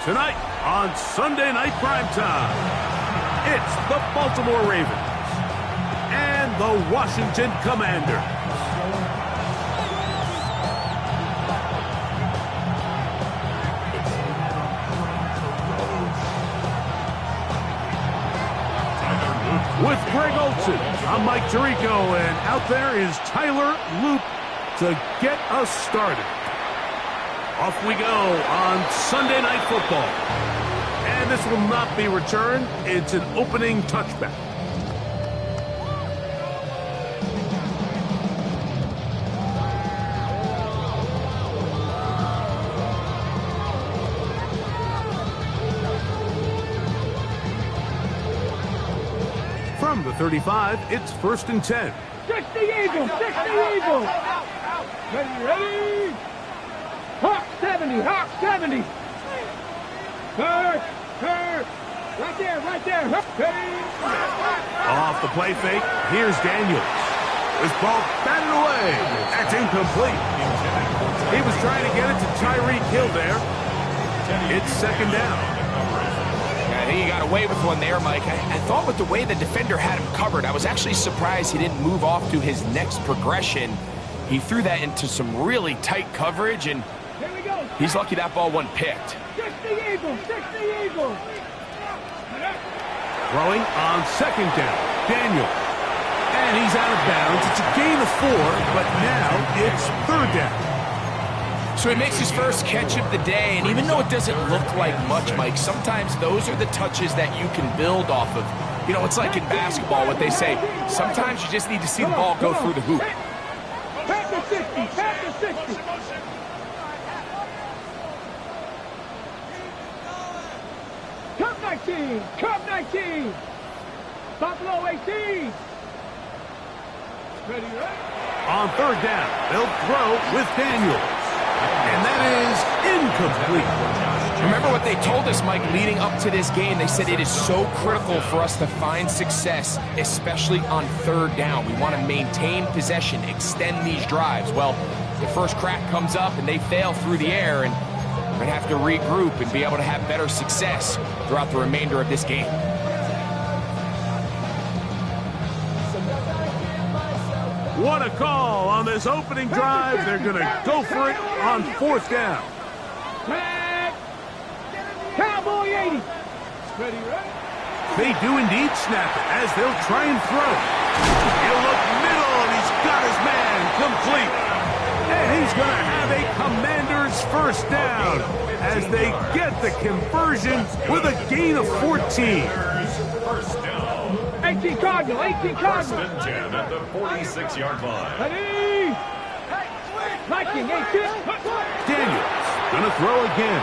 Tonight on Sunday Night Primetime, it's the Baltimore Ravens and the Washington Commanders. With Greg Olson, I'm Mike Tirico, and out there is Tyler Loop to get us started. Off we go on Sunday Night Football. And this will not be returned. It's an opening touchback. From the 35, it's 1st and 10. 60 Eagles! 60 Eagles! Ready? Hawk 70! Hawk 70! Hurt! Right there! Off the play fake, here's Daniels. This ball batted away. That's incomplete. He was trying to get it to Tyreek Hill there. It's 2nd down. I think he got away with one there, Mike. I thought with the way the defender had him covered, I was actually surprised he didn't move off to his next progression. He threw that into some really tight coverage, and he's lucky that ball wasn't picked. 60 Eagles! 60 Eagles! Throwing on 2nd down. Daniel. And he's out of bounds. It's a gain of 4, but now it's 3rd down. So he makes his first catch of the day, and even though it doesn't look like much, Mike, sometimes those are the touches that you can build off of. You know, it's like in basketball, what they say, sometimes you just need to see the ball go through the hoop. Pack the 60! Pack the 60! Cup 19! Cup 19! Buffalo 18! Ready? On 3rd down, they'll throw with Daniels. And that is incomplete. Remember what they told us, Mike, leading up to this game? They said it is so critical for us to find success, especially on 3rd down. We want to maintain possession, extend these drives. Well, the first crack comes up and they fail through the air, and we're going to have to regroup and be able to have better success throughout the remainder of this game. What a call on this opening drive. They're going to go for it on 4th down. Cowboy 80! Ready? They do indeed snap it as they'll try and throw. He'll look middle, and he's got his man complete. And he's going to have a Commanders 1st down as they get the conversion with a gain of 14. 18 Cardinal! 18 Cardinal! 1st and 10 at the 46-yard line. Ready? Viking 18! Daniels going to throw again.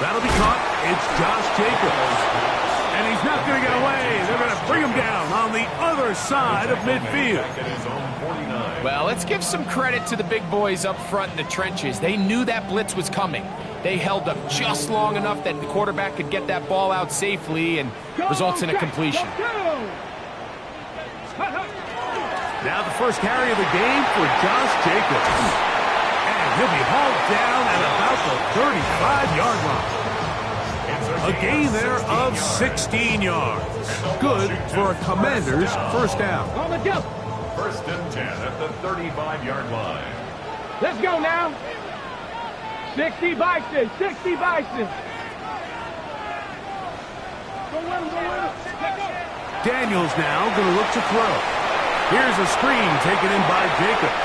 That'll be caught. It's Josh Jacobs. And he's not going to get away. They're going to bring him down on the other side of midfield. Well, let's give some credit to the big boys up front in the trenches. They knew that blitz was coming. They held up just long enough that the quarterback could get that ball out safely and results in a completion. Now the first carry of the game for Josh Jacobs. And he'll be hauled down at about the 35-yard line. A gain there of 16 yards. Good for a Commander's 1st down. 1st and 10 at the 35-yard line. Let's go now. 60 Bison! 60 Bison! Daniels now going to look to throw. Here's a screen taken in by Jacobs.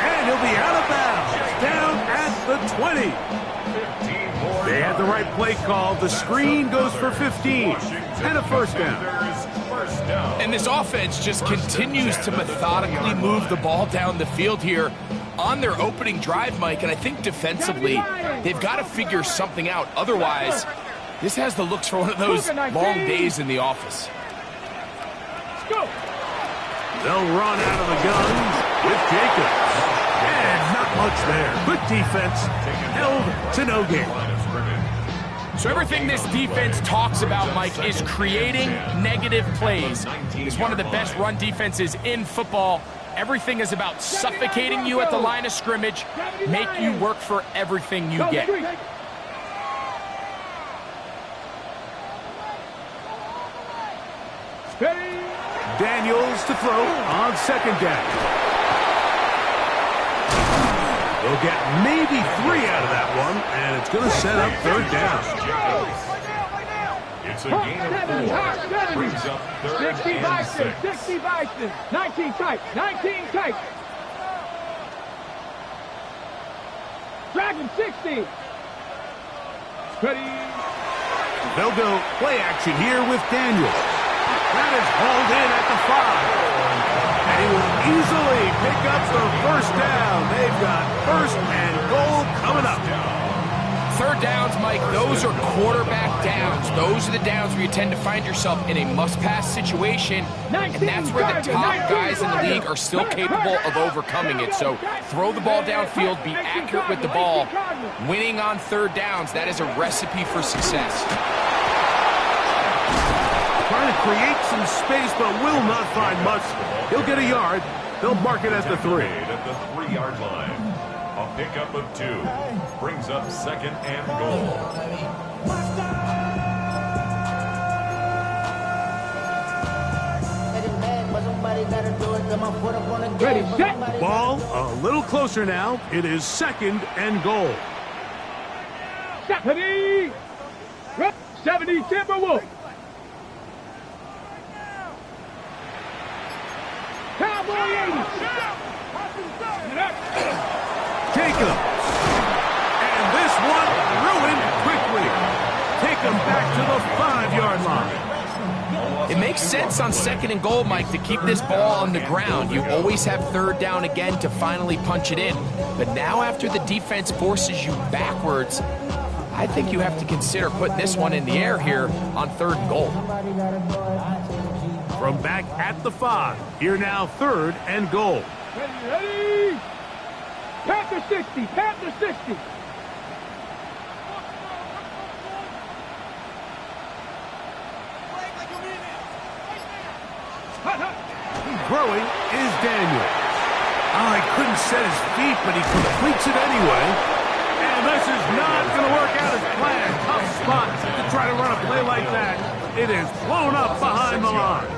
And he'll be out of bounds. Down at the 20. They had the right play call. The screen goes for 15. And a 1st down. And this offense just continues to methodically move the ball down the field here on their opening drive, Mike, and I think defensively, they've got to figure something out. Otherwise, this has the looks for one of those long days in the office. They'll run out of the gun with Jacobs. And not much there. Good defense. Held to no gain. So everything this defense talks about, Mike, is creating negative plays. It's one of the best run defenses in football. Everything is about suffocating you at the line of scrimmage, make you work for everything you get. Ready? Daniels to throw on second down. They'll get maybe 3 out of that one, and it's going to set up third down. It's a gain of 4. Brings up third 60 and Bison, 6. 60 Bison. 19 tight, 19 tight. Dragon 60. Ready? They'll go play action here with Daniels. That is hauled in at the 5. And he will easily pick up the first down. They've got first and goal coming up. Third downs, Mike, those are quarterback downs. Those are the downs where you tend to find yourself in a must-pass situation, and that's where the top guys in the league are still capable of overcoming it. So throw the ball downfield, be accurate with the ball. Winning on third downs, that is a recipe for success. Trying to create some space, but will not find much. He'll get a yard. They'll mark it at the 3. At the 3-yard line. A pickup of 2. Brings up second and goal. Ready, set. Ball a little closer now. It is second and goal. Ready? 70 Timberwolf. Cowboy 80. Jacobs. And this one ruined quickly. Take him back to the 5-yard line. It makes sense on second and goal, Mike, to keep this ball on the ground. You always have third down again to finally punch it in. But now after the defense forces you backwards, I think you have to consider putting this one in the air here on third and goal. From back at the 5, here now third and goal. Ready, ready. Panther 60, Panther 60. Throwing is Daniels. Oh, he couldn't set his feet, but he completes it anyway. And this is not going to work out as planned. Tough spot to try to run a play like that. It is blown up behind the line.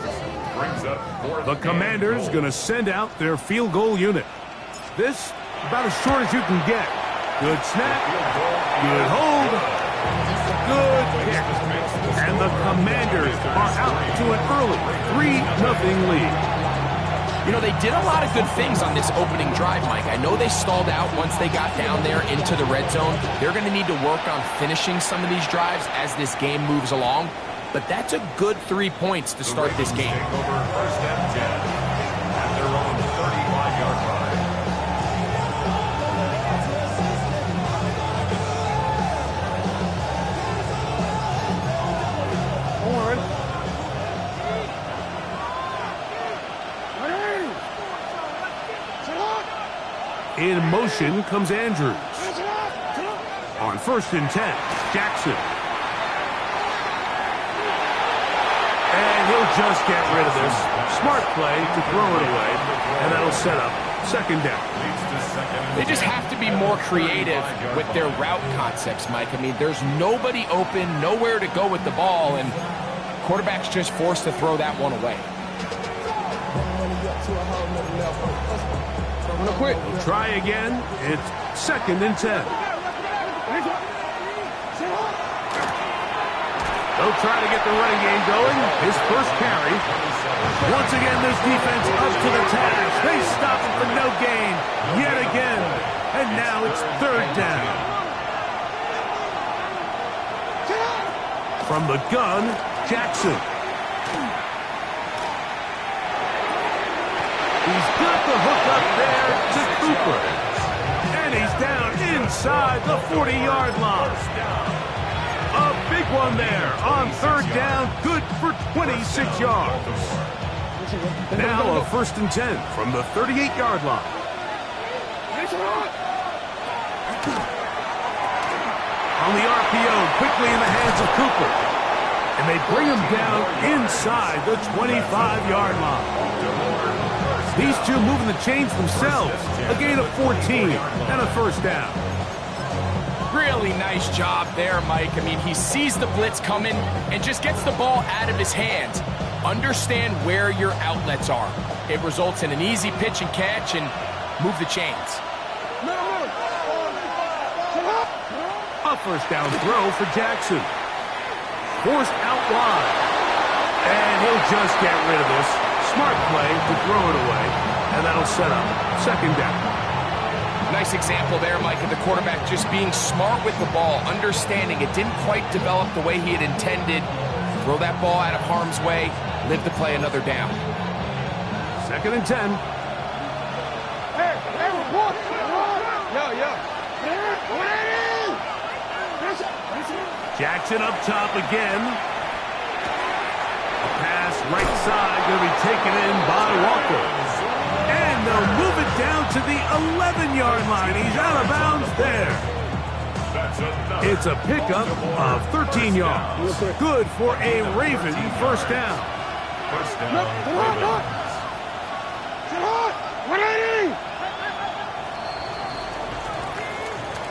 The Commanders going to send out their field goal unit. This, about as short as you can get. Good snap, good hold, good kick. And the Commanders are out to an early 3-0 lead. You know, they did a lot of good things on this opening drive, Mike. I know they stalled out once they got down there into the red zone. They're going to need to work on finishing some of these drives as this game moves along. But that's a good 3 points to start this game. Take over first and 10 at their own 35-yard line. In motion comes Andrews. On first and 10, Jackson. And he'll just get rid of this. Smart play to throw it away, and that'll set up second down. They just have to be more creative with their route concepts, Mike. I mean, there's nobody open, nowhere to go with the ball, and quarterback's just forced to throw that one away. We'll try again. It's second and 10. They'll try to get the running game going. His first carry. Once again, this defense up to the task. They stop it for no gain yet again. And now it's third down. From the gun, Jackson. He's got the hook up there to Cooper. And he's down inside the 40-yard line. A big one there on third down, good for 26 yards. Now a first and 10 from the 38-yard line. On the RPO, quickly in the hands of Cooper. And they bring him down inside the 25-yard line. These two moving the chains themselves. A gain of 14 and a first down. Really nice job there, Mike. I mean, he sees the blitz coming and just gets the ball out of his hands. Understand where your outlets are. It results in an easy pitch and catch and move the chains. A first down throw for Jackson. Forced out wide. And he'll just get rid of this. Smart play to throw it away. And that'll set up second down. Nice example there, Mike, of the quarterback just being smart with the ball, understanding it didn't quite develop the way he had intended. Throw that ball out of harm's way, live to play another down. Second and 10. Jackson up top again. A pass right side going to be taken in by Walker. And they'll move it down to the 11-yard line. He's out of bounds there. It's a pickup of 13 yards. Good for a Raven first down. First down, Ravens.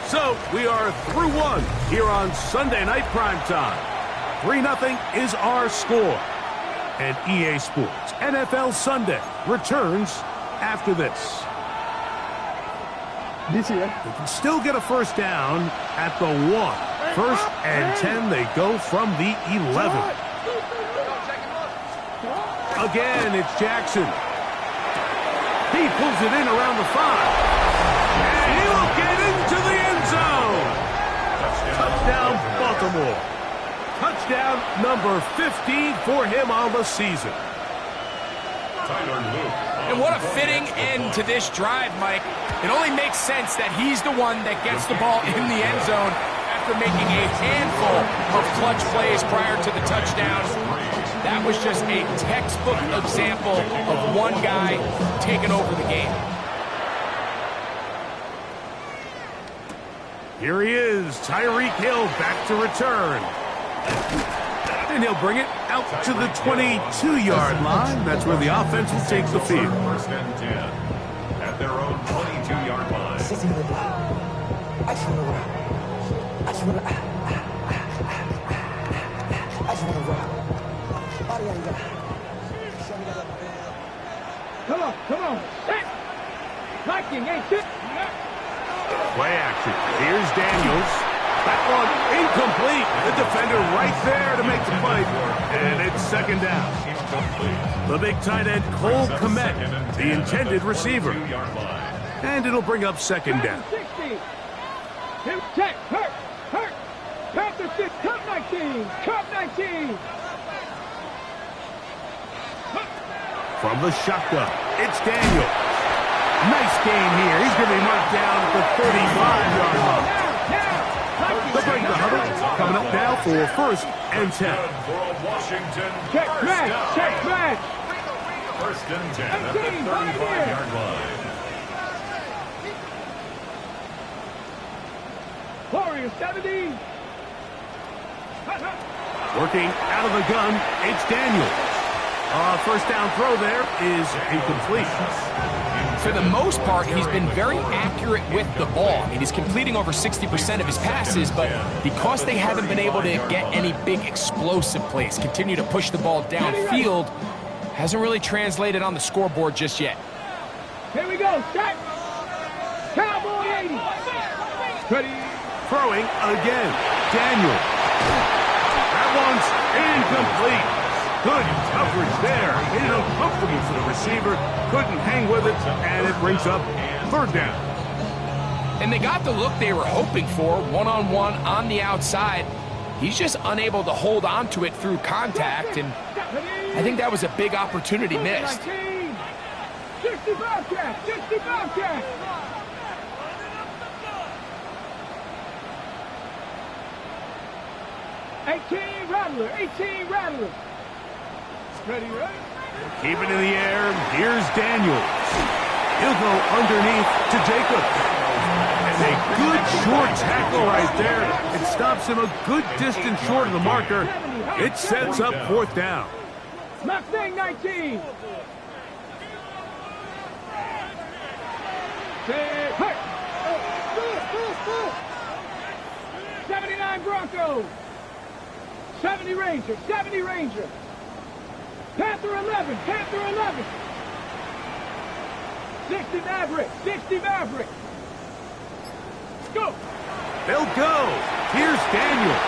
So we are through one here on Sunday Night Primetime. 3-0 is our score. And EA Sports NFL Sunday returns after this. They can still get a first down at the 1. First and 10, they go from the 11. Again, it's Jackson. He pulls it in around the 5. And he will get into the end zone. Touchdown, Baltimore. Touchdown number 15 for him on the season. And what a fitting end to this drive, Mike. It only makes sense that he's the one that gets the ball in the end zone after making a handful of clutch plays prior to the touchdown. That was just a textbook example of one guy taking over the game. Here he is, Tyreek Hill back to return. And he'll bring it out to the 22-yard line. That's where the offense will take the field. First and 10 at their own 22-yard line. Come on. Viking ain't it? Play action. Here's Daniels. That one incomplete. The defender right there to make the fight. And it's second down. The big tight end, Cole Kmet, the intended receiver. And it'll bring up second down. 60. Check. Hurt. Panther 6. Cup 19. From the shotgun, it's Daniels. Nice game here. He's going to be marked down at the 35-yard line. They'll break the huddle. Coming up now for first and 10. Check back. First and 10 at the 35-yard line. Warrior 70. Working out of the gun, it's Daniels. First down throw there is incomplete. For the most part, he's been very accurate with the ball. I mean, he's completing over 60% of his passes, but because they haven't been able to get any big explosive plays, continue to push the ball downfield, hasn't really translated on the scoreboard just yet. Here we go. Set. Cowboy 80. Ready. Throwing again. Daniel. That one's incomplete. Good coverage there. Made it uncomfortable for the receiver. Couldn't hang with it, and it brings up third down. And they got the look they were hoping for, one-on-one on the outside. He's just unable to hold on to it through contact, and I think that was a big opportunity missed. 65 catch. 18 Rattler. Ready? Keep it in the air. Here's Daniels. He'll go underneath to Jacobs. And a good short tackle right there. It stops him a good distance short of the marker. It sets up fourth down. Mustang 19. Hurt. 79 Broncos. 70 Ranger. Panther 11, Panther 11. 60 Maverick, 60 Maverick. Let's go. They'll go. Here's Daniels.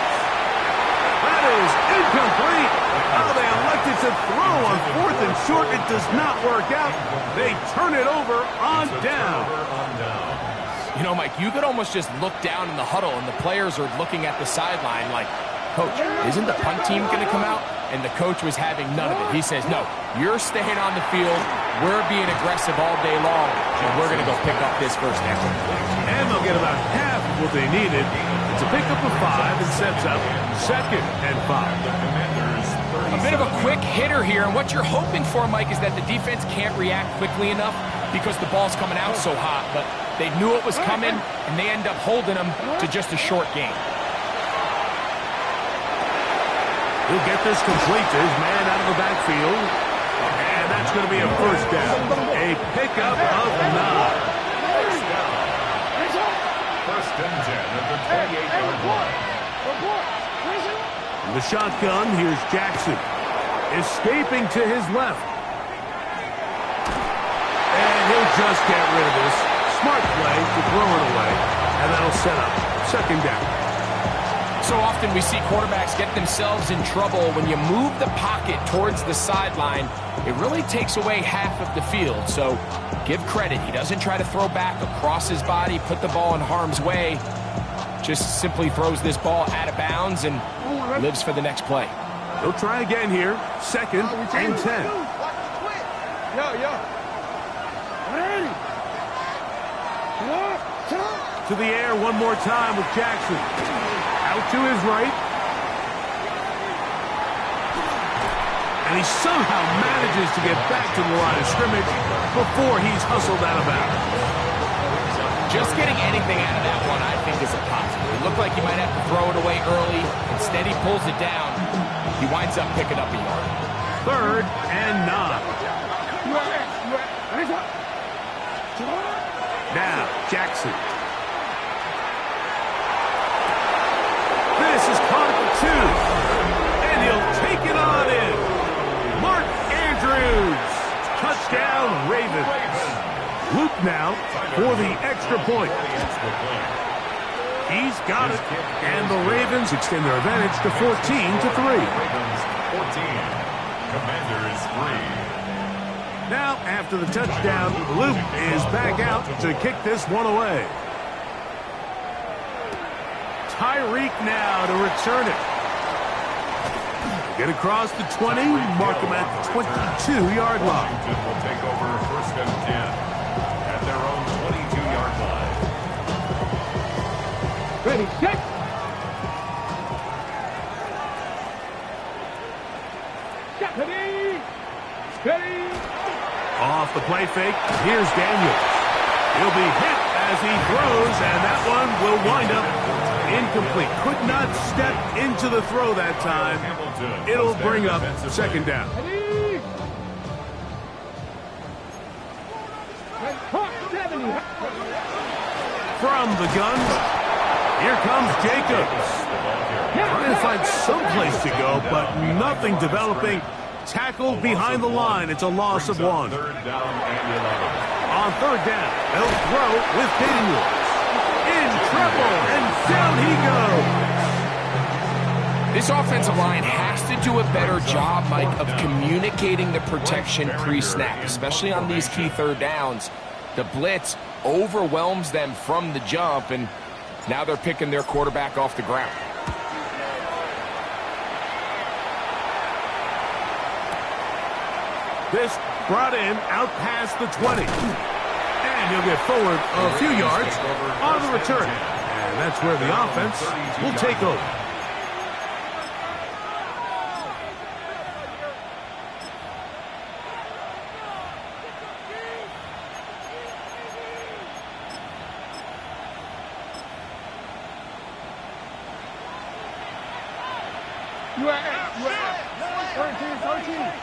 That is incomplete. Oh, they elected to throw on 4th and short. It does not work out. They turn it over on down. You know, Mike, you could almost just look down in the huddle, and the players are looking at the sideline like, Coach, isn't the punt team going to come out? And the coach was having none of it. He says, no, you're staying on the field. We're being aggressive all day long, and we're going to go pick up this first down. And they'll get about half of what they needed. It's a pickup of 5 and sets up 2nd and 5. A bit of a quick hitter here, and what you're hoping for, Mike, is that the defense can't react quickly enough because the ball's coming out so hot. But they knew it was coming, and they end up holding them to just a short gain. He'll get this complete to his man out of the backfield. And that's going to be a first down. A pickup of 9. First and 10 at the 28-yard line. In the shotgun, here's Jackson. Escaping to his left. And he'll just get rid of this. Smart play to throw it away. And that'll set up 2nd down. So often we see quarterbacks get themselves in trouble. When you move the pocket towards the sideline, it really takes away half of the field. So give credit. He doesn't try to throw back across his body, put the ball in harm's way. Just simply throws this ball out of bounds and lives for the next play. He'll try again here. 2nd and 10. To the air one more time with Jackson. Out to his right. And he somehow manages to get back to the line of scrimmage before he's hustled out of bounds. Just getting anything out of that one, I think, is a positive. It looked like he might have to throw it away early. Instead, he pulls it down. He winds up picking up a yard. 3rd and 9. Now, Jackson. This is caught at the 2. And he'll take it on in. Mark Andrews. Touchdown, Ravens. Luke now for the extra point. He's got it. And the Ravens extend their advantage to 14-3. Ravens 14. Commanders 3. Now, after the touchdown, Luke is back out to kick this one away. Tyreek now to return it. Get across the 20, mark him at the 22-yard line. Washington will take over 1st and 10 at their own 22-yard line. Ready, set. Steady. Steady. Off the play fake, here's Daniels. He'll be hit as he throws, and that one will wind up incomplete. Could not step into the throw that time. It'll bring up 2nd down. From the gun, here comes Jacobs. Trying to find some place to go, but nothing developing. Tackled behind the line. It's a loss of 1. On 3rd down and 11. On 3rd down, they'll throw with Daniels. In trouble, and down he goes. This offensive line has to do a better job, Mike, of communicating the protection pre-snap, especially on these key 3rd downs. The blitz overwhelms them from the jump, and now they're picking their quarterback off the ground. This brought in out past the 20. And he'll get forward a few yards on the return. And that's where the offense will take over. You are 13.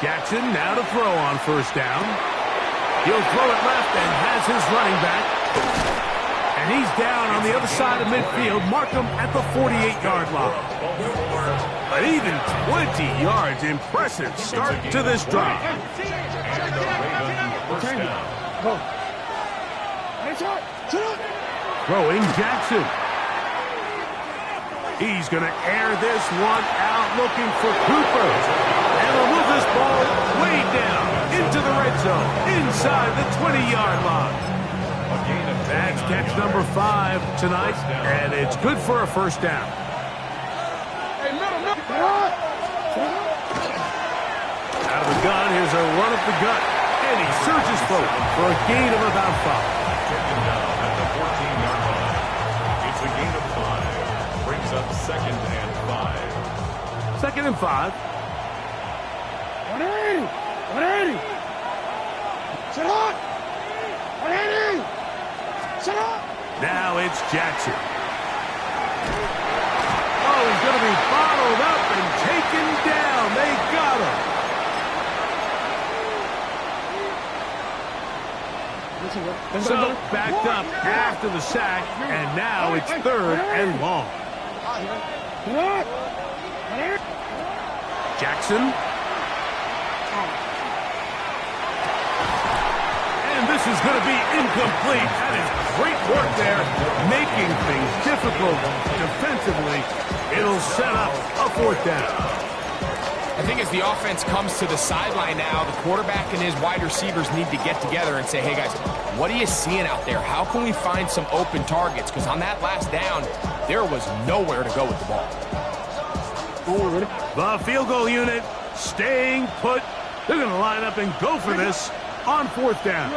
Jackson now to throw on 1st down. He'll throw it left and has his running back. And he's down on the other side of midfield. Mark him at the 48-yard line. But even 20 yards, impressive start to this drive. Throwing Jackson. He's going to air this one out, looking for Cooper. And he'll move this ball way down into the red zone, inside the 20-yard line. That's catch number 5 tonight, and it's good for a first down. Out of the gun, here's a run up the gut, and he surges forward for a gain of about 5. Taken down at the 14-yard line. It's a gain of 5. Brings up 2nd and 5. 2nd and 5. 180! 180! Sit up! 180! Sit up! Now it's Jackson. Oh, he's going to be bottled up and taken down. They got him. So backed up after the sack, and now it's 3rd and long. Jackson. And this is going to be incomplete. That is great work there, making things difficult defensively. It'll set up a 4th down. I think as the offense comes to the sideline now, the quarterback and his wide receivers need to get together and say, hey, guys, what are you seeing out there? How can we find some open targets? Because on that last down, there was nowhere to go with the ball. The field goal unit staying put. They're going to line up and go for this on 4th down.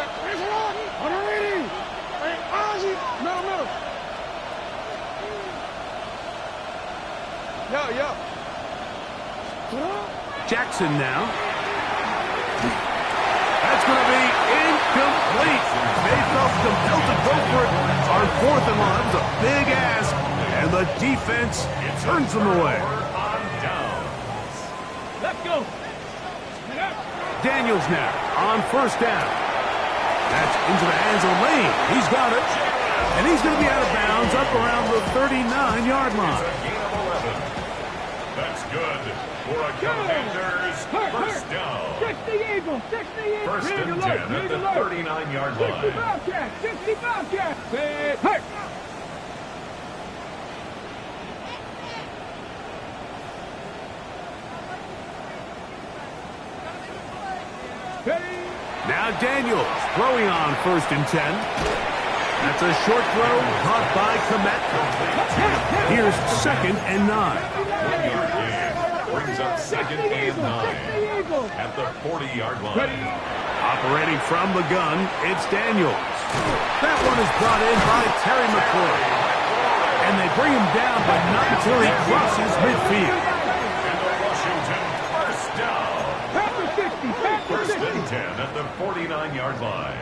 Jackson now. That's going to be incomplete. They felt compelled to go for it on 4th and long. That was a big ask, and the defense turns them away. Let's go. Daniels now on 1st down. That's into the hands of Lane. He's got it. And he's going to be out of bounds up around the 39-yard line. That's good for a Commanders first down. 60 Eagles, 60 Eagles. 1st and 10 at the 39-yard 60 line. Bobcats, 60 Bobcats. Hey. Now Daniels throwing on 1st and 10. That's a short throw caught by Komet. Here's 2nd and 9. 1-yard gain. Brings up 2nd and 9 at the 40-yard line. Operating from the gun, it's Daniels. That one is brought in by Terry McCoy. And they bring him down, but not until he crosses midfield. And the Washington first down. 1st and 10 at the 49-yard line.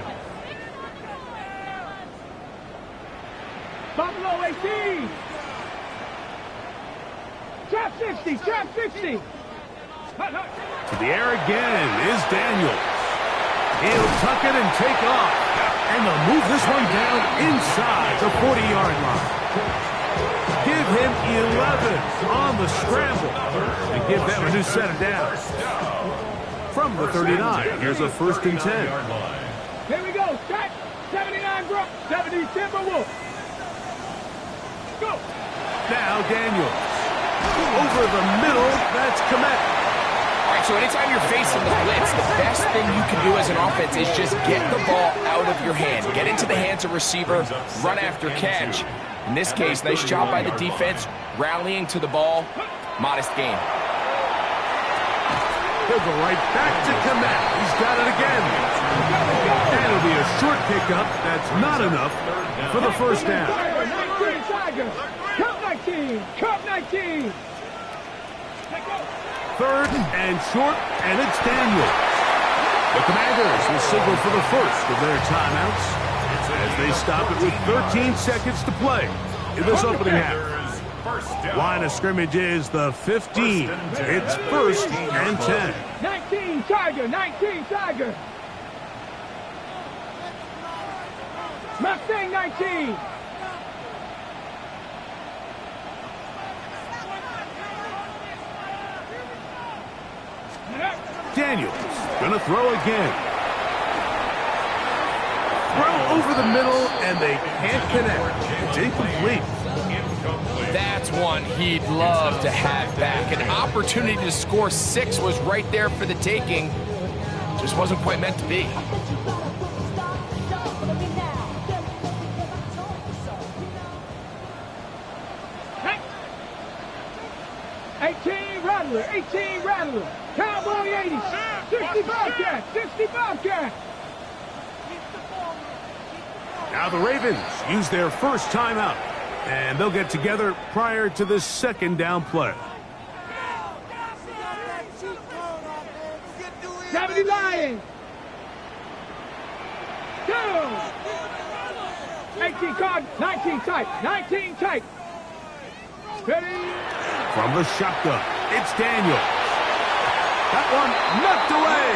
Buffalo 18. Trap 60, trap 60. To the air again is Daniels. He'll tuck it and take off. And they'll move this one down inside the 40-yard line. Give him 11 on the scramble and give them a new set of downs. From the 39, here's a 1st and 10. Here we go. Set. 79 Brook. 70 Timberwolves. Go. Now Daniels. Over the middle, that's Komet. All right, so anytime you're facing the blitz, the best thing you can do as an offense is just get the ball out of your hand. Get into the hands of receiver, run after catch. In this case, nice job by the defense, rallying to the ball. Modest gain. He'll go right back to Komet. He's got it again. And it'll be a short pickup. That's not enough for the first down. 19, Tiger. Cup 19. Cup 19. 3rd and short, and it's Daniels. The Commanders will signal for the first of their timeouts as they stop it with 13 seconds to play in this opening half. Line of scrimmage is the 15. It's 1st and 10. 19 Tiger. 19 Tiger. Mustang 19. Daniels gonna throw again. Throw over the middle, and they can't connect. It's incomplete. That's one he'd love to have back. An opportunity to score 6 was right there for the taking. Just wasn't quite meant to be. Rattler, 18 Rattler, Cowboy 80, 60 Bobcat, 60 Bobcat. Now the Ravens use their first timeout, and they'll get together prior to the second down play. 70 Lions. 2. 18 card, 19 tight, 19 tight. Ready? From the shotgun, it's Daniels. That one knocked away.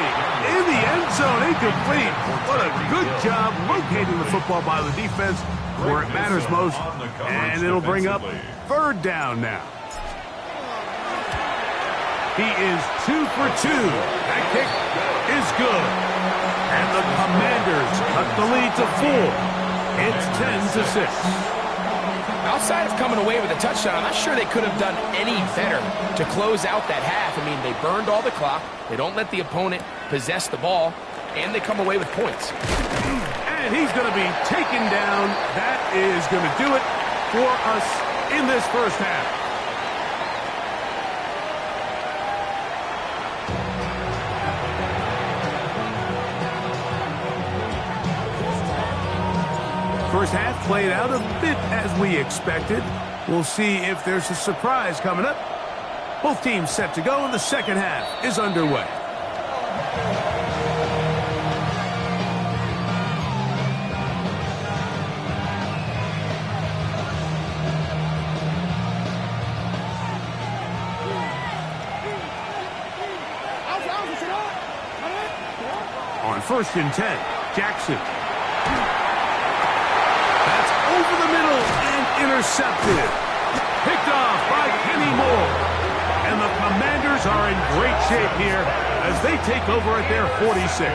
In the end zone, incomplete. What a good job locating the football by the defense where it matters most. And it'll bring up third down now. He is 2 for 2. That kick is good. And the Commanders cut the lead to 4. It's 10-6. Outside of coming away with a touchdown, I'm not sure they could have done any better to close out that half. I mean, they burned all the clock. They don't let the opponent possess the ball, and they come away with points. And he's going to be taken down. That is going to do it for us in this first half. First half played out a bit as we expected. We'll see if there's a surprise coming up. Both teams set to go, and the second half is underway. On 1st and 10, Jackson. Over the middle and intercepted. Picked off by Kenny Moore. And the Commanders are in great shape here as they take over at their 46.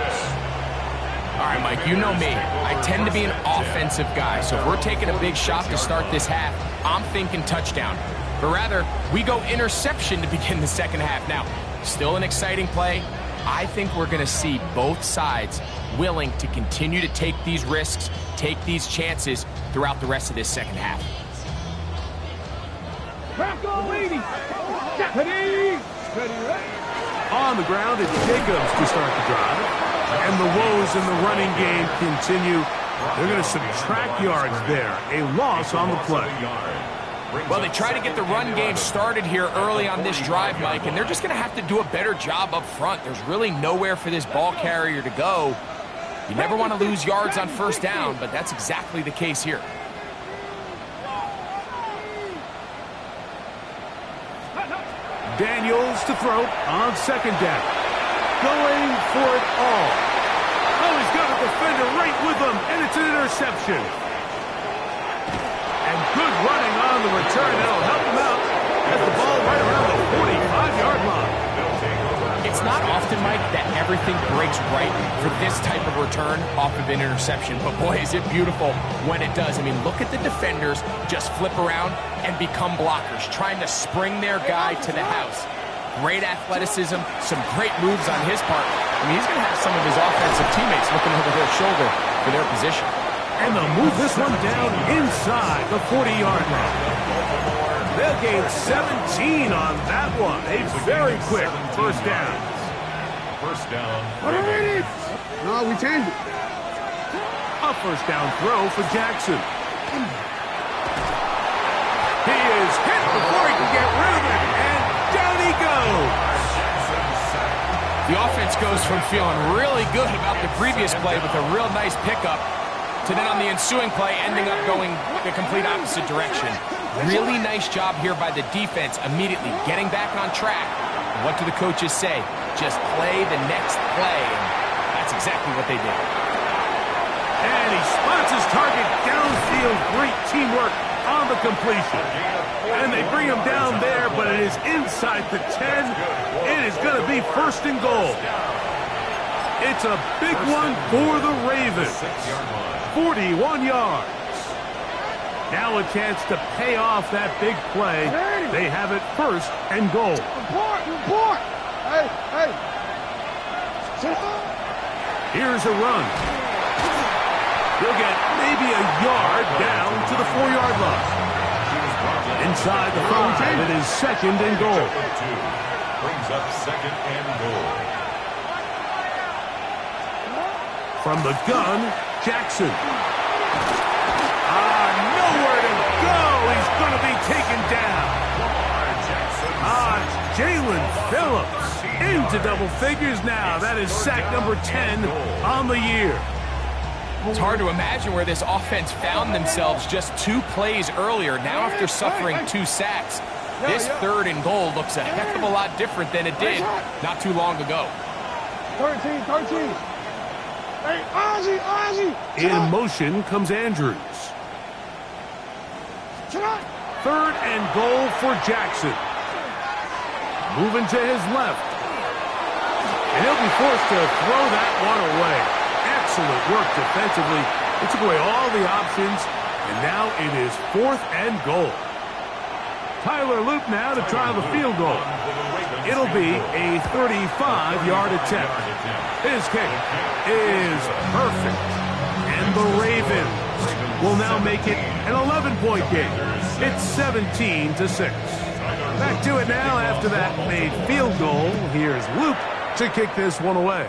All right, Mike, you know me. I tend to be an offensive guy, so if we're taking a big shot to start this half, I'm thinking touchdown. But rather, we go interception to begin the second half. Now, still an exciting play. I think we're going to see both sides willing to continue to take these risks, take these chances throughout the rest of this second half. On the ground, it's Jacobs to start the drive. And the woes in the running game continue. They're going to subtract yards there. A loss on the play. Well, they try to get the run game started here early on this drive, Mike, and they're just going to have to do a better job up front. There's really nowhere for this ball carrier to go. You never want to lose yards on first down, but that's exactly the case here. Daniels to throw on second down. Going for it all. Oh, he's got a defender right with him, and it's an interception. And good running on the return. That'll help him out. Has the ball right around the 45-yard line. It's not often, Mike, that everything breaks right for this type of return off of an interception. But boy, is it beautiful when it does. I mean, look at the defenders just flip around and become blockers, trying to spring their guy to the house. Great athleticism, some great moves on his part. I mean, he's going to have some of his offensive teammates looking over their shoulder for their position. And they'll move this one down inside the 40-yard line. They'll gain 17 on that one. A very quick first down. First down. No, we changed it. A first down throw for Jackson. He is hit before he can get rid of it, and down he goes. The offense goes from feeling really good about the previous play with a real nice pickup to then on the ensuing play ending up going the complete opposite direction. Really nice job here by the defense immediately getting back on track. And what do the coaches say? Just play the next play, and that's exactly what they did. And he spots his target downfield. Great teamwork on the completion. And they bring him down there, but it is inside the 10. It is going to be 1st and goal. It's a big one for the Ravens. 41 yards. Now a chance to pay off that big play. They have it 1st and goal. Report! Hey! Here's a run. He'll get maybe a yard down to the 4-yard line. Inside the 5, it is 2nd and goal. Brings up 2nd and goal. From the gun, Jackson. Nowhere to go. He's going to be taken down. It's Jalen Phillips into double figures now. That is sack number 10 on the year. It's hard to imagine where this offense found themselves just 2 plays earlier. Now after suffering 2 sacks, this 3rd and goal looks a heck of a lot different than it did not too long ago. 13. Hey, Ozzy! In motion comes Andrews. 3rd and goal for Jackson. Moving to his left. And he'll be forced to throw that one away. Excellent work defensively. It took away all the options, and now it is 4th and goal. Tyler Loop now to try the field goal. It'll be a 35-yard attempt. His kick is perfect. And the Ravens will now make it an 11-point game. It's 17-6. Back to it now after that made field goal. Here's Loop to kick this one away.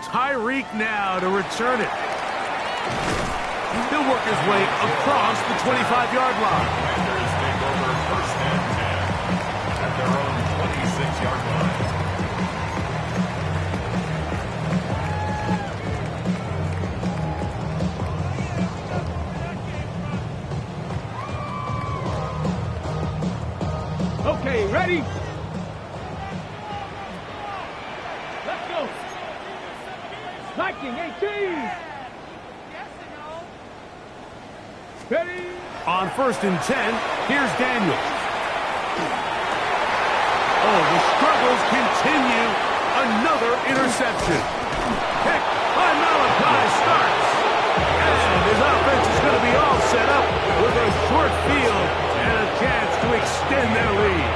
Tyreek now to return it. He'll work his way across the 25-yard line. Commanders take over 1st and 10 at their own 26-yard line. Okay, ready? Let's go. Viking 18. Ready? On 1st and 10, here's Daniels. The struggles continue. Another interception. Pick by Malachi starts. And his offense is going to be all set up with a short field and a chance to extend their lead.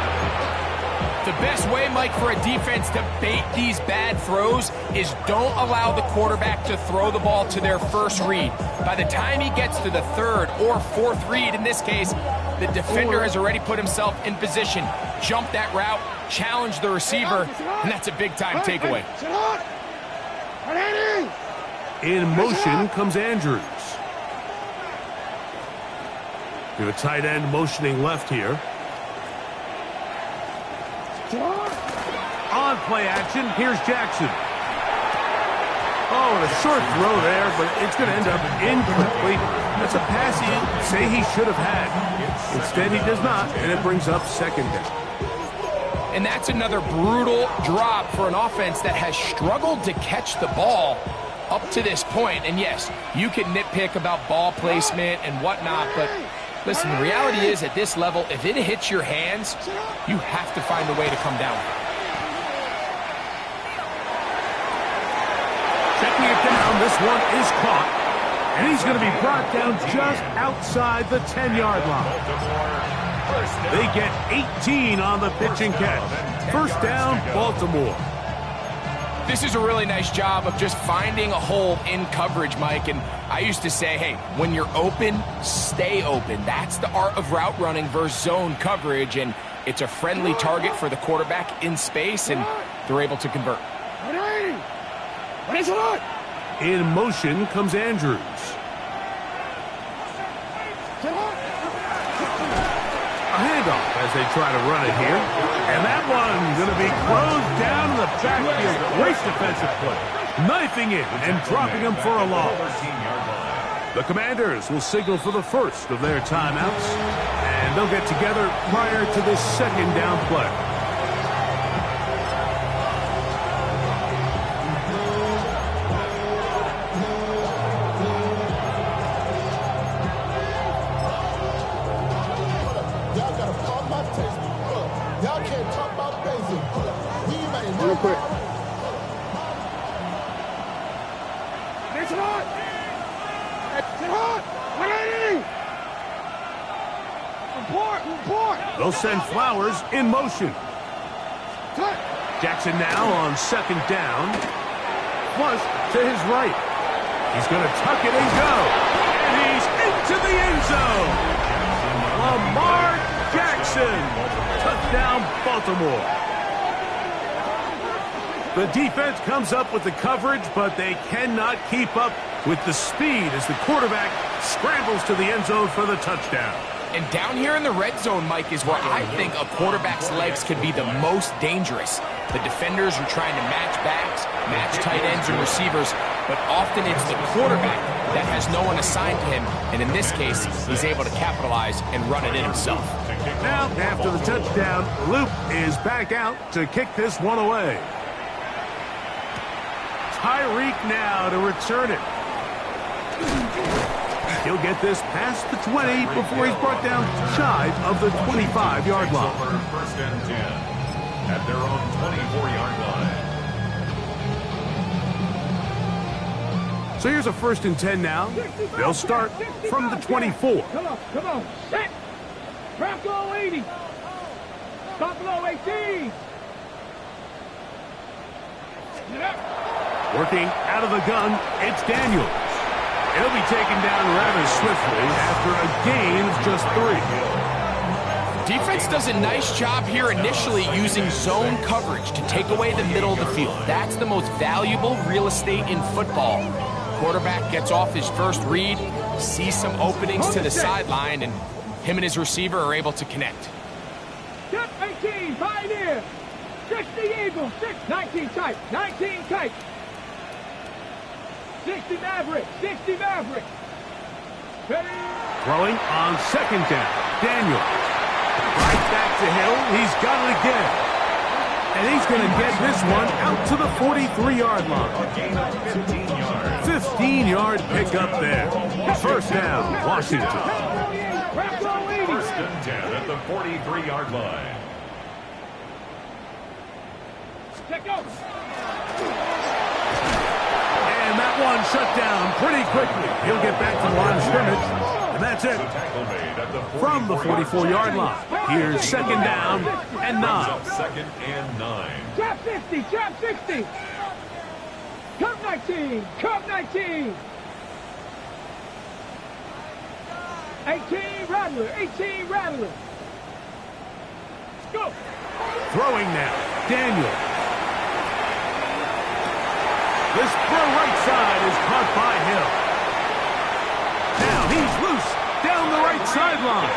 The best way, Mike, for a defense to bait these bad throws is don't allow the quarterback to throw the ball to their first read. By the time he gets to the 3rd or 4th read, in this case, the defender has already put himself in position, jump that route, challenge the receiver, and that's a big-time takeaway. In motion comes Andrews. The tight end motioning left here. On play action, here's Jackson. And a short throw there, but it's going to end up incomplete. That's a pass he'd say he should have had. Instead, he does not, and it brings up 2nd down. And that's another brutal drop for an offense that has struggled to catch the ball up to this point. And yes, you can nitpick about ball placement and whatnot, but listen, the reality is at this level, if it hits your hands, you have to find a way to come down. Checking it down, this one is caught. And he's going to be brought down just outside the 10-yard line. They get 18 on the pitch and catch. 1st down, Baltimore. This is a really nice job of just finding a hole in coverage, Mike. And I used to say, hey, when you're open, stay open. That's the art of route running versus zone coverage. And it's a friendly target for the quarterback in space, and they're able to convert. In motion comes Andrews. A handoff as they try to run it here. And that one going to be closed down in the backfield. Great defensive play. Knifing it and dropping him for a loss. The Commanders will signal for the first of their timeouts. And they'll get together prior to this 2nd down play. They'll send Flowers in motion. Jackson now on second down. Plus to his right. He's going to tuck it and go. And he's into the end zone. Lamar Jackson. Touchdown, Baltimore. The defense comes up with the coverage, but they cannot keep up with the speed as the quarterback scrambles to the end zone for the touchdown. And down here in the red zone, Mike, is where I think a quarterback's legs can be the most dangerous. The defenders are trying to match backs, match tight ends and receivers, but often it's the quarterback that has no one assigned to him, and in this case, he's able to capitalize and run it in himself. Now, after the touchdown, Luke is back out to kick this one away. Tyreek now to return it. He'll get this past the 20 before he's brought down shy of the 25-yard line. First and 10 at their own 24-yard line. So here's a first and 10 now. They'll start from the 24. Come on. Set. Bronco 80. Buffalo 18. Working out of the gun, it's Daniels. He'll be taken down rather swiftly after a gain of just 3. Defense does a nice job here initially using zone coverage to take away the middle of the field. That's the most valuable real estate in football. Quarterback gets off his first read, sees some openings to the sideline, and him and his receiver are able to connect. Step 18, Pioneer. 60 Eagles, 19 tight, 19 tight. 60 Maverick, 60 Maverick. Ready? Throwing on second down, Daniel. Right back to Hill, he's got it again. And he's going to get this one out to the 43-yard line. A gain of 15 yards. 15-yard pickup there. First down, Washington. First and 10 at the 43-yard line. Check out. And that one shut down pretty quickly. He'll get back to the line of scrimmage. And that's it. From the 44-yard line. Here's second down and 9. Second and 9. Trap 50, trap 60. Cup 19, cup 19. 18 Rattler, 18 Rattler. Go. Throwing now, Daniel. This throw right side is caught by Hill. Now he's loose down the right sideline.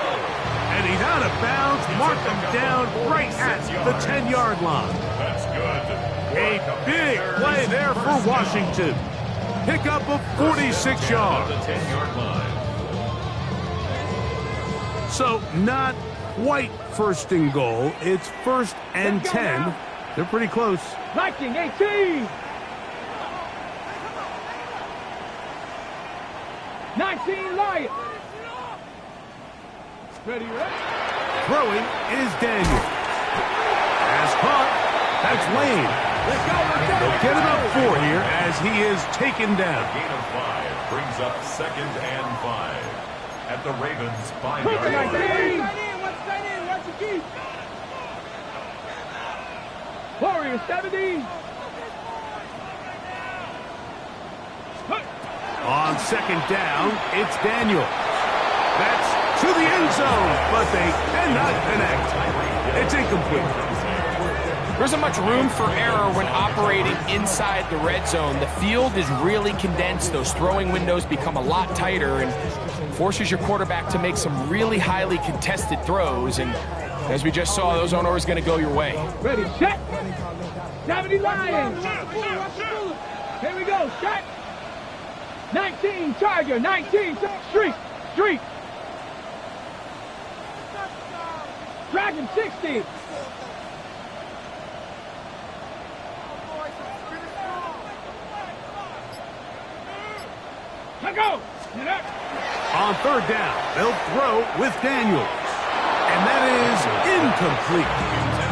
And he's out of bounds, marked him down right at the 10-yard line. That's good. A big play there for Washington. Pickup of 46 yards. The 10-yard line. So not quite first and goal. It's first and 10. They're pretty close. Viking 18. 19 Lions. Ready, ready? Throwing is Daniel. As caught, that's Lane. They'll get it up 4 here as he is taken down. Gain of 5 brings up second and 5 at the Ravens' 5-yard line. Warriors 70. On second down, it's Daniel. That's to the end zone, but they cannot connect. It's incomplete. There isn't much room for error when operating inside the red zone. The field is really condensed. Those throwing windows become a lot tighter and forces your quarterback to make some really highly contested throws. And as we just saw, those aren't always going to go your way. Ready, set. 70 Lions. Here we go, set. 19 Tiger, 19 Street. Dragon 60. Let go. On third down, they'll throw with Daniels. And that is incomplete.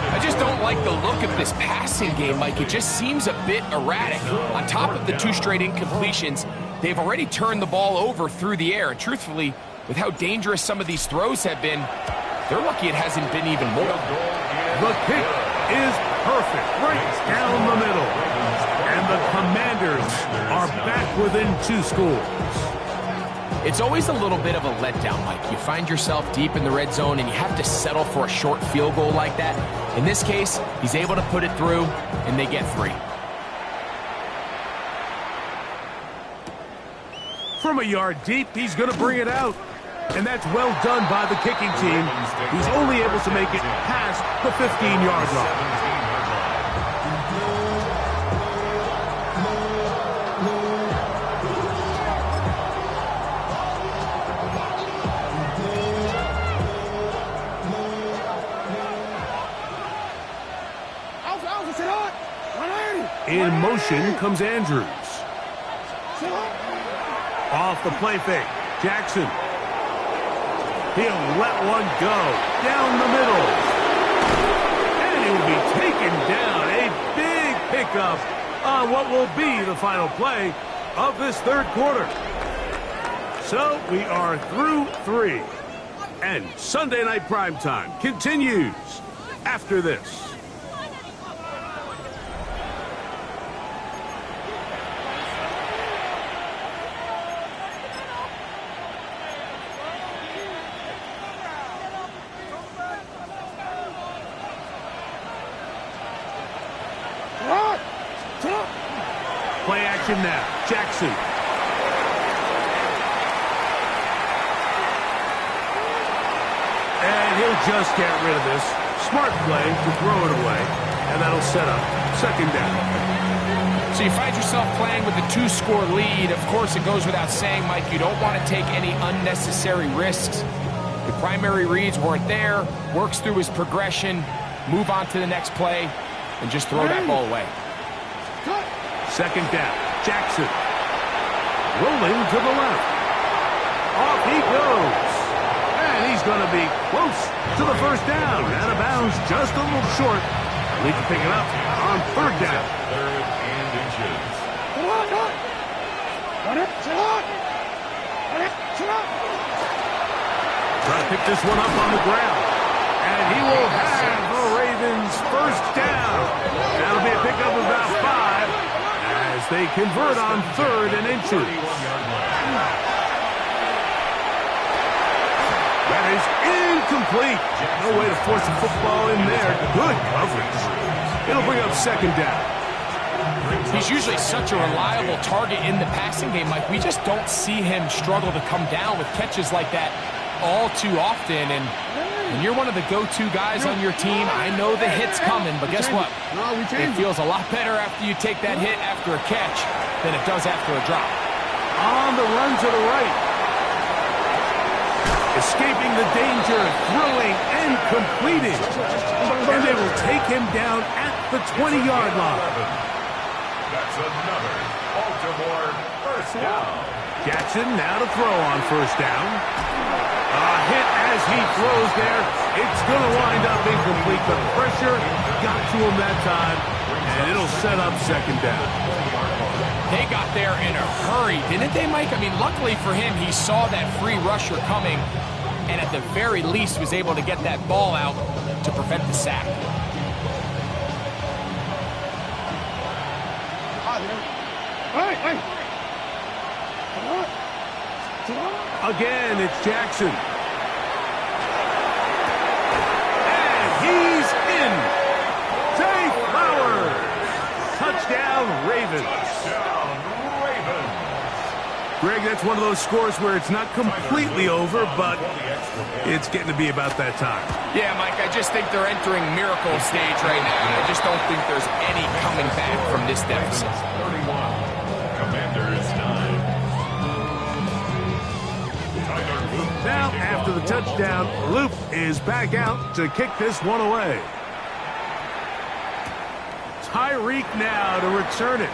I just don't like the look of this passing game, Mike. It just seems a bit erratic. On top of the 2 straight incompletions, they've already turned the ball over through the air. And truthfully, with how dangerous some of these throws have been, they're lucky it hasn't been even more. The kick is perfect, right down the middle. And the Commanders are back within 2 scores. It's always a little bit of a letdown, Mike. You find yourself deep in the red zone and you have to settle for a short field goal like that. In this case, he's able to put it through, and they get 3. From a yard deep, he's going to bring it out. And that's well done by the kicking team. He's only able to make it past the 15-yard line. In motion comes Andrews. Off the play fake, Jackson. He'll let one go down the middle. And he'll be taken down. A big pickup on what will be the final play of this 3rd quarter. So we are through 3. And Sunday Night Primetime continues after this. Play action now. Jackson. And he'll just get rid of this. Smart play to throw it away. And that'll set up 2nd down. So you find yourself playing with a 2-score lead. Of course, it goes without saying, Mike, you don't want to take any unnecessary risks. The primary reads weren't there. Works through his progression. Move on to the next play. And just throw that ball away. 2nd down. Jackson. Rolling to the left. Off he goes. And he's going to be close to the 1st down. Out of bounds just a little short. Need to pick it up on 3rd down. 3rd and inches. Try to pick this one up on the ground. And he will have the Ravens 1st down. That'll be a pickup of about 5 as they convert on 3rd and inches. That is incomplete. No way to force the football in there. Good coverage. It'll bring up 2nd down. He's usually such a reliable target in the passing game, Mike. We just don't see him struggle to come down with catches like that all too often. And when you're one of the go-to guys on your team, I know the hit's coming, but guess what? It feels a lot better after you take that hit after a catch than it does after a drop. On the run to the right. Escaping the danger, throwing and completing. And they will take him down at the 20-yard line. That's another Baltimore 1st down. Jackson now to throw on 1st down. A hit as he throws there. It's going to wind up incomplete. The pressure got to him that time, and it'll set up 2nd down. They got there in a hurry, didn't they, Mike? I mean, luckily for him, he saw that free rusher coming, and at the very least was able to get that ball out to prevent the sack. Again, it's Jackson. And he's in. Zay Flowers. Touchdown, Ravens. Touchdown, Ravens. Greg, that's one of those scores where it's not completely over, but it's getting to be about that time. Yeah, Mike, I just think they're entering miracle stage right now. I just don't think there's any coming back from this deficit. 31. Commanders 9. Now, after the touchdown, Loop is back out to kick this one away. Tyreek now to return it.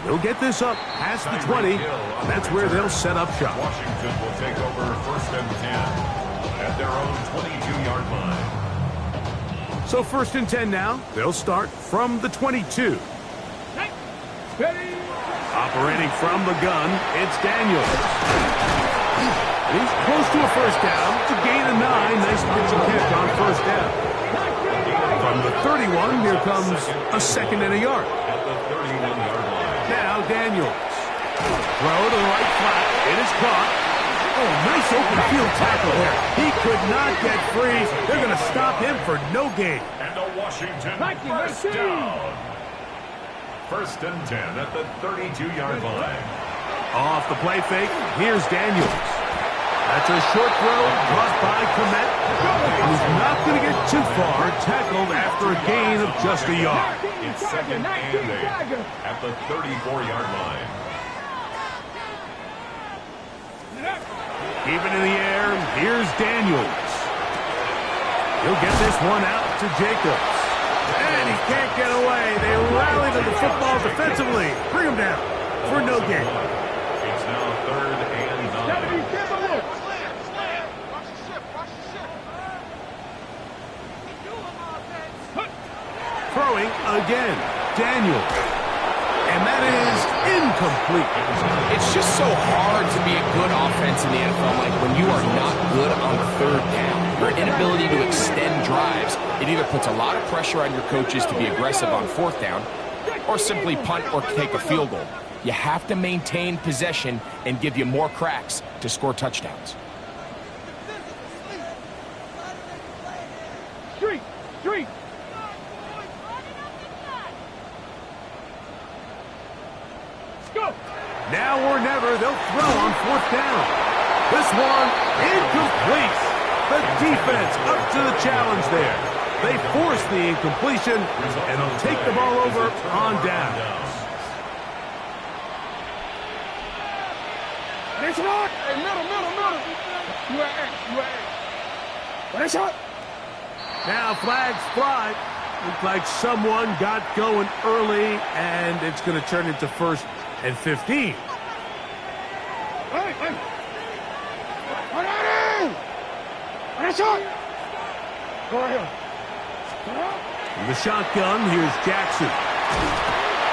They'll get this up past the 20. That's where they'll set up shop. Washington will take over 1st and 10 at their own 22-yard line. So 1st and 10 now. They'll start from the 22. Ready? Operating from the gun, it's Daniels. He's close to a first down. It's a gain of 9. Nice pitch and catch on first down. From the 31, here comes a second and a yard. At the 31-yard line. Now Daniels. Throw to the right flat. It is caught. Oh, nice open field tackle there. He could not get free. They're going to stop him for no gain. And the Washington first 19. down. First and 10 at the 32-yard line. Off the play fake, here's Daniels. That's a short throw brought by Komet. He's not going to get too far, tackled after a gain of just a yard. It's second and 8 at the 34-yard line. Keep it in the air, here's Daniels. He'll get this one out to Jacobs. And he can't get away. They rally to the football defensively. Bring him down for no gain. It's now third and 9. Throwing again, Daniels. And that is incomplete. It's just so hard to be a good offense in the NFL, Mike, when you are not good on third down. Your inability to extend drives, it either puts a lot of pressure on your coaches to be aggressive on fourth down or simply punt or take a field goal. You have to maintain possession and give you more cracks to score touchdowns. Street! Street! Go! Now or never, they'll throw on fourth down. This one, incomplete. The defense up to the challenge there. They force the incompletion, and they'll take the ball over on down. Nice shot! Hey, middle! You are. Nice shot! Now flags fly. Looks like someone got going early, and it's going to turn into first and 15. Hey! Nice shot! Go ahead. From the shotgun, here's Jackson.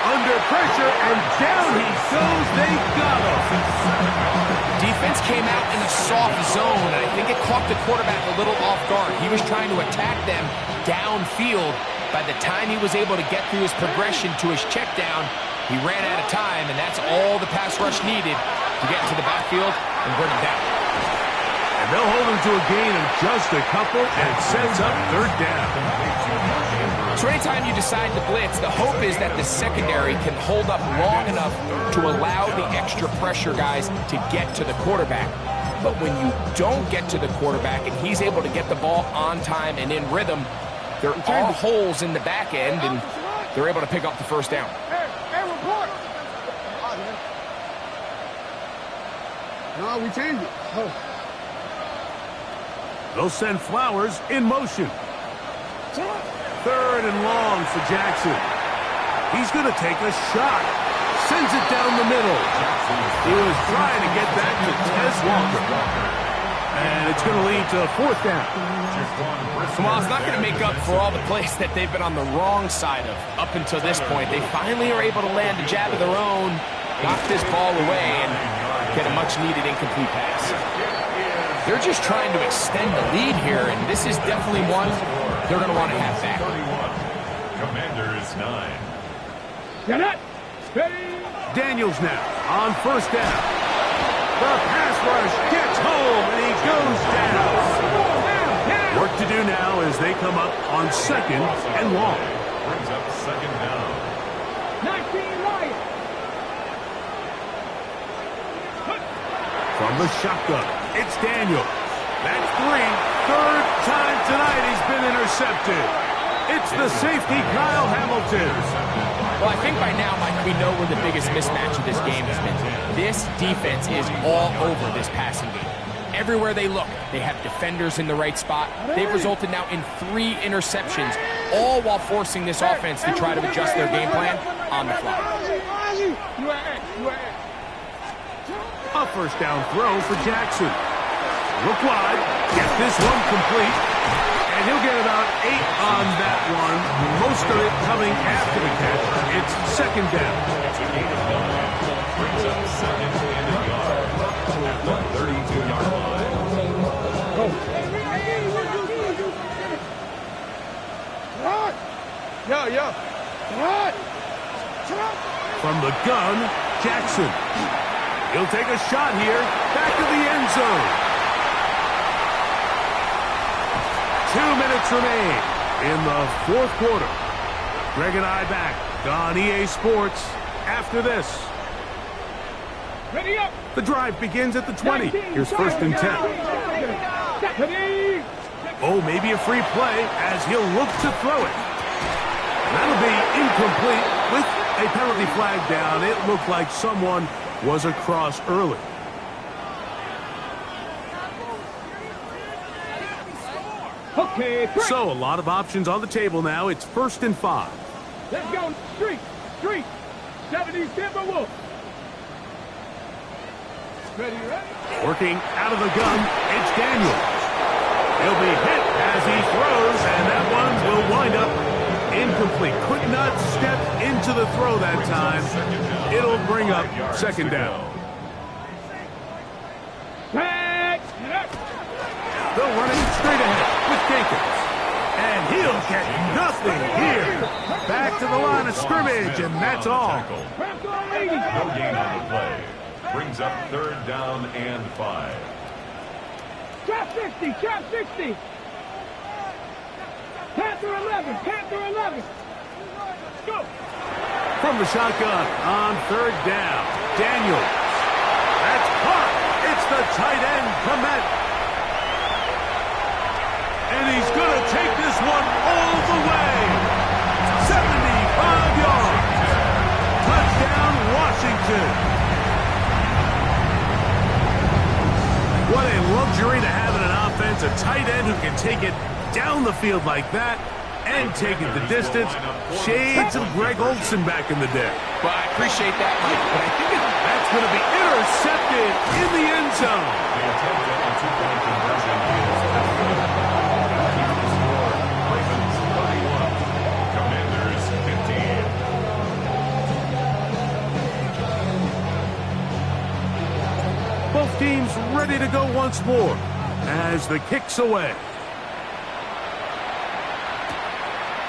Under pressure, and down he goes. They got him. Defense came out in a soft zone, and I think it caught the quarterback a little off guard. He was trying to attack them downfield. By the time he was able to get through his progression to his check down, he ran out of time, and that's all the pass rush needed to get into the backfield and bring him down. And they'll hold him to a gain of just a couple, and it sets up third down. So anytime you decide to blitz, the hope is that the secondary can hold up long enough to allow the extra pressure guys to get to the quarterback. But when you don't get to the quarterback and he's able to get the ball on time and in rhythm, there are holes in the back end, and they're able to pick up the first down. Hey, report! No, we changed it. Oh. They'll send Flowers in motion. Third and long for Jackson. He's going to take a shot. Sends it down the middle. He was trying to get that to Tez Walker. And it's going to lead to a fourth down. Well, it's not going to make up for all the plays that they've been on the wrong side of up until this point. They finally are able to land a jab of their own, knock this ball away, and get a much-needed incomplete pass. They're just trying to extend the lead here, and this is definitely one they're going to want to have back. Commanders 9. Get it! Steady! Daniels now on first down. The pass rush gets home, and he goes down. Work to do now as they come up on second and long. Brings up second down. 19 right! From the shotgun, it's Daniels. That's 3. Third time tonight he's been intercepted. It's the safety, Kyle Hamilton. Well, I think by now, Mike, we know where the biggest mismatch of this game has been. This defense is all over this passing game. Everywhere they look, they have defenders in the right spot. They've resulted now in 3 interceptions, all while forcing this offense to try to adjust their game plan on the fly. A first down throw for Jackson. Look wide, get this one complete, And he'll get about 8 on that one. Most of it coming after the catch. It's second down. It's a gain of 9. Brings up second and a yard at the 32-yard line. Yo. From the gun, Jackson. He'll take a shot here. Back to the end zone. 2 minutes remain in the fourth quarter. Greg and I back on EA Sports after this. Ready up. The drive begins at the 20. Here's first and 10. Oh, maybe a free play as he'll look to throw it. That'll be incomplete with a penalty flag down. It looked like someone was across early. Okay, So a lot of options on the table now. It's first and 5. let's go. Street. 70 Timberwolves. Ready? Working out of the gun, it's Daniel. He'll be hit as he throws, and that one will wind up incomplete. Could not step into the throw that time. It'll bring up second down. They'll run it straight ahead with Jacobs. And he'll get nothing here. Back to the line of scrimmage, and that's all. No gain on the play. Brings up third down and 5. Trap 60. Panther 11. Go. From the shotgun on third down, Daniels. That's caught. It's the tight end, Clement. And he's going to take this one all the way. 75 yards. Touchdown, Washington. What a luxury to have in an offense. A tight end who can take it down the field like that and take it the distance. Shades of Greg Olsen back in the day. Well, I appreciate that, Mike, but I think that's going to be intercepted in the end zone. The attempt at the two-point conversion is good. Keeps the score. Ravens 31. Commanders 15. Both teams ready to go once more as the kick's away.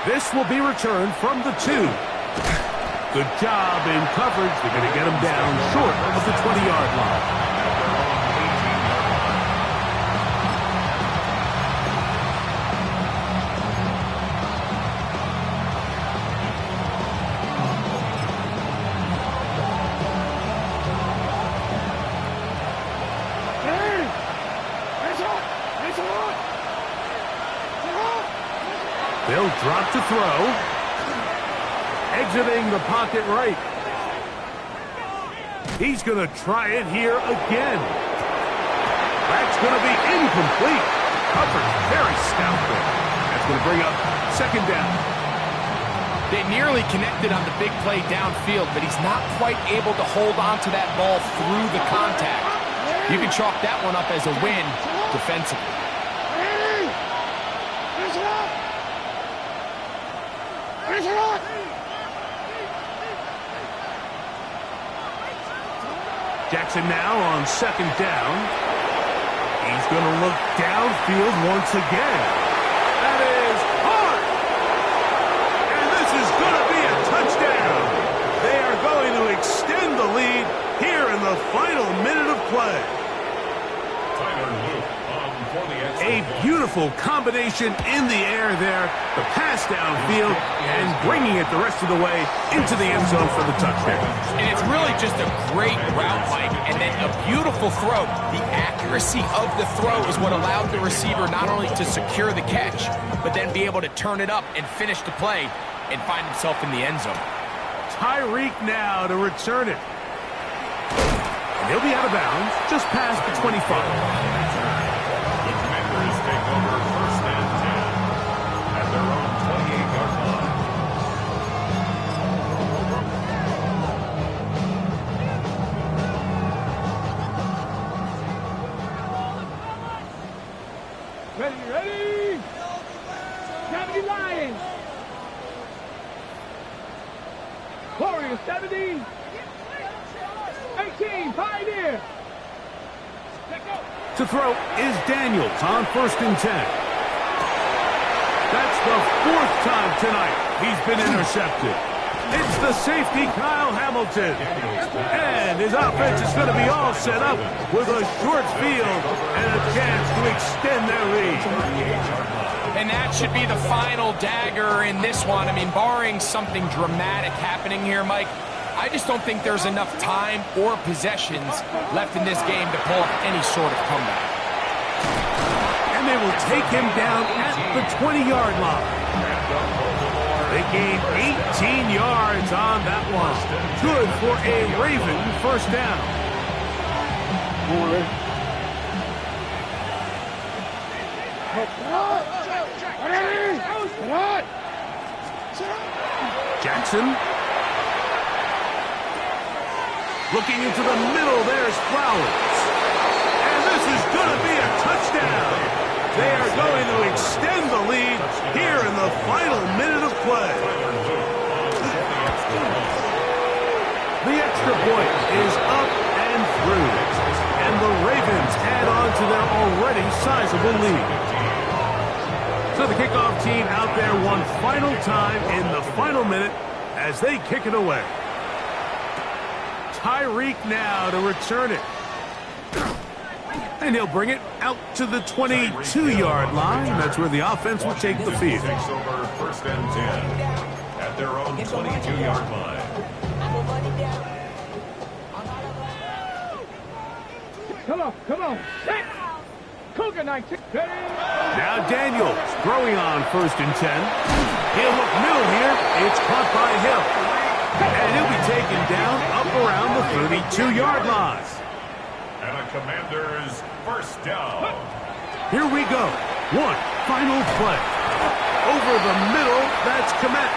This will be returned from the 2. Good job in coverage. They're going to get him down short of the 20-yard line. They'll drop to throw. Exiting the pocket right. He's going to try it here again. That's going to be incomplete. Coverage very stout there. That's going to bring up second down. they nearly connected on the big play downfield, but he's not quite able to hold on to that ball through the contact. You can chalk that one up as a win defensively. Jackson now on second down. He's going to look downfield once again. That is hard. And this is going to be a touchdown. They are going to extend the lead here in the final minute of play. A beautiful combination in the air there. The pass downfield and bringing it the rest of the way into the end zone for the touchdown. And it's really just a great route, Mike, and then a beautiful throw. The accuracy of the throw is what allowed the receiver not only to secure the catch, but then be able to turn it up and finish the play and find himself in the end zone. Tyreek now to return it. And he'll be out of bounds just past the 25. Take over first and 10 at their own 28-yard line. Ready. 70. 18, Pioneer. To throw is Daniels on 1st and 10. That's the 4th time tonight he's been intercepted. It's the safety, Kyle Hamilton. And his offense is going to be all set up with a short field and a chance to extend their lead. And that should be the final dagger in this one. I mean, barring something dramatic happening here, Mike, I just don't think there's enough time or possessions left in this game to pull off any sort of comeback. And they will take him down at the 20-yard line. They gain 18 yards on that one. Good for a Raven first down. Jackson. Looking into the middle, there's Flowers. And this is going to be a touchdown. They are going to extend the lead here in the final minute of play. The extra point is up and through. And the Ravens add on to their already sizable lead. So the kickoff team out there one final time in the final minute as they kick it away. Tyreek now to return it. And he'll bring it out to the 22-yard line. That's where the offense will take the field. Takes over 1st and 10 at their own 22-yard line. Come on. Set. Cougar 19. Now Daniels throwing on 1st and 10. He'll look middle here. It's caught by Hill. And he'll be taken down up around the 32-yard line. And a Commander's first down. Here we go. One final play. Over the middle, that's Komet.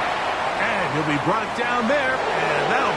And he'll be brought down there, and that'll